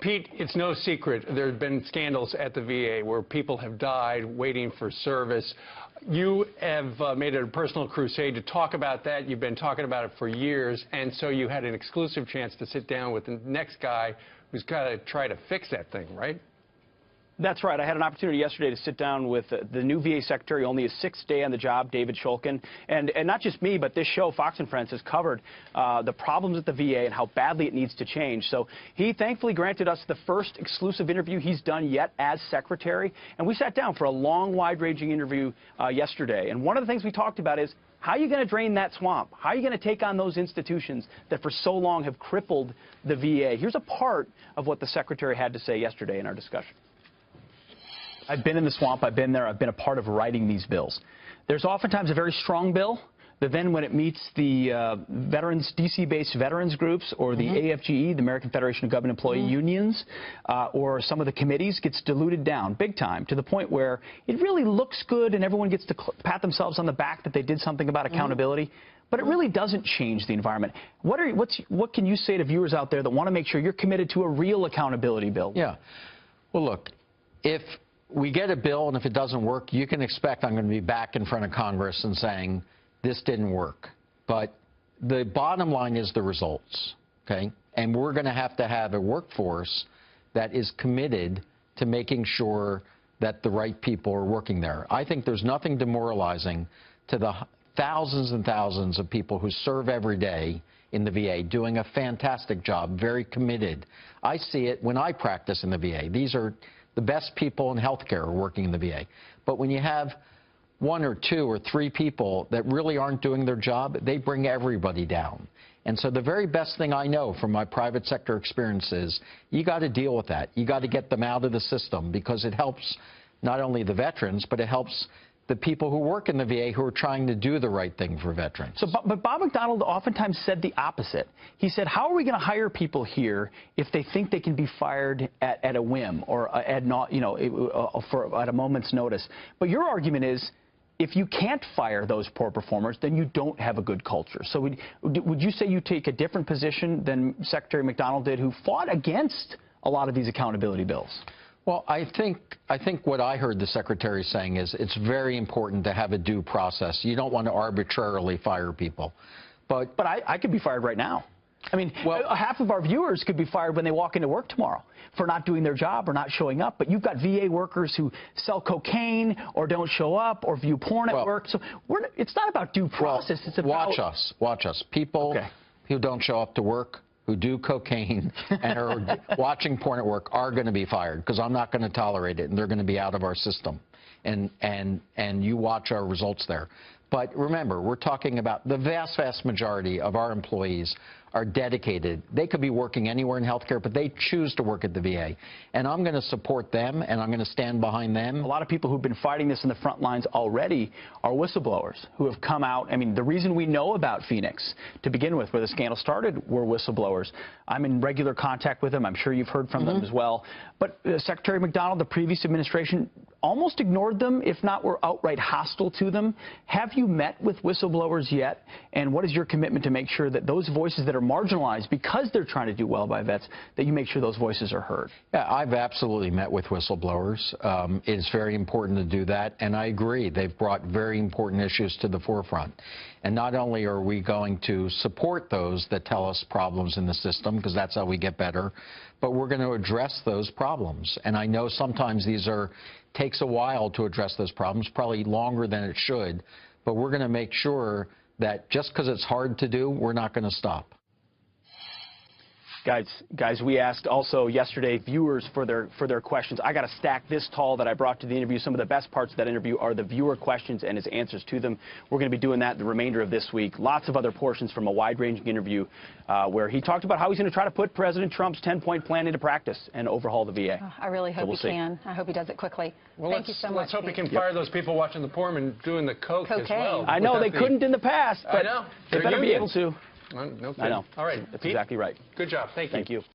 Pete, it's no secret there have been scandals at the VA where people have died waiting for service. You have made it a personal crusade to talk about that. You've been talking about it for years, and so you had an exclusive chance to sit down with the next guy who's got to try to fix that thing, right? That's right. I had an opportunity yesterday to sit down with the new VA Secretary, only his sixth day on the job, David Shulkin. And not just me, but this show, Fox and Friends, has covered the problems at the VA and how badly it needs to change. So he thankfully granted us the first exclusive interview he's done yet as Secretary. And we sat down for a long, wide-ranging interview yesterday. And one of the things we talked about is, how are you going to drain that swamp? How are you going to take on those institutions that for so long have crippled the VA? Here's a part of what the Secretary had to say yesterday in our discussion. I've been in the swamp, I've been there, I've been a part of writing these bills. There's oftentimes a very strong bill, but then when it meets the veterans, DC-based veterans groups, or the AFGE, the American Federation of Government Employee Unions, or some of the committees, gets diluted down big time to the point where it really looks good and everyone gets to pat themselves on the back that they did something about accountability. But it really doesn't change the environment. What can you say to viewers out there that want to make sure you're committed to a real accountability bill? Yeah. Well, look, if we get a bill and if it doesn't work, you can expect I'm going to be back in front of Congress and saying this didn't work. But the bottom line is the results, okay? And we're going to have a workforce that is committed to making sure that the right people are working there. I think there's nothing demoralizing to the thousands and thousands of people who serve every day in the VA, doing a fantastic job, very committed. I see it when I practice in the VA. These are the best people in healthcare working in the VA. But when you have one or two or three people that really aren't doing their job, they bring everybody down. And so the very best thing I know from my private sector experience is you got to deal with that. You got to get them out of the system because it helps not only the veterans, but it helps the people who work in the VA who are trying to do the right thing for veterans. So, but Bob McDonald oftentimes said the opposite. He said, how are we going to hire people here if they think they can be fired at a whim or at a moment's notice? But your argument is, if you can't fire those poor performers, then you don't have a good culture. So would you say you take a different position than Secretary McDonald did, who fought against a lot of these accountability bills? Well, I think what I heard the Secretary saying is it's very important to have a due process. You don't want to arbitrarily fire people. But I could be fired right now. I mean, well, half of our viewers could be fired when they walk into work tomorrow for not doing their job or not showing up. But you've got VA workers who sell cocaine or don't show up or view porn at work. So it's not about due process. It's about... Watch us. People who don't show up to work, who do cocaine and are watching porn at work are going to be fired because I'm not going to tolerate it, and they're going to be out of our system. And you watch our results there. But remember, we're talking about the vast, vast majority of our employees are dedicated. They could be working anywhere in healthcare, but they choose to work at the VA. And I'm going to support them, and I'm going to stand behind them. A lot of people who've been fighting this in the front lines already are whistleblowers who have come out. I mean, the reason we know about Phoenix to begin with, where the scandal started, were whistleblowers. I'm in regular contact with them. I'm sure you've heard from them as well. But Secretary McDonald, the previous administration, almost ignored them, if not were outright hostile to them. Have you met with whistleblowers yet? And what is your commitment to make sure that those voices that are marginalized because they're trying to do well by vets, that you make sure those voices are heard? Yeah, I've absolutely met with whistleblowers. It's very important to do that, and I agree. They've brought very important issues to the forefront. And not only are we going to support those that tell us problems in the system, because that's how we get better, but we're going to address those problems. And I know sometimes takes a while to address those problems, probably longer than it should, but we're going to make sure that just because it's hard to do, we're not going to stop. Guys, we asked also yesterday viewers for their questions. I got a stack this tall that I brought to the interview. Some of the best parts of that interview are the viewer questions and his answers to them. We're going to be doing that the remainder of this week. Lots of other portions from a wide-ranging interview where he talked about how he's going to try to put President Trump's 10-point plan into practice and overhaul the VA. Oh, I really hope he can. I hope he does it quickly. Well, Thank you so much. Let's hope he can fire those people watching the porn and doing the coke as well. I know they couldn't in the past, but they better be able to. No kidding. I know. All right. That's exactly right. Good job. Thank you. Thank you.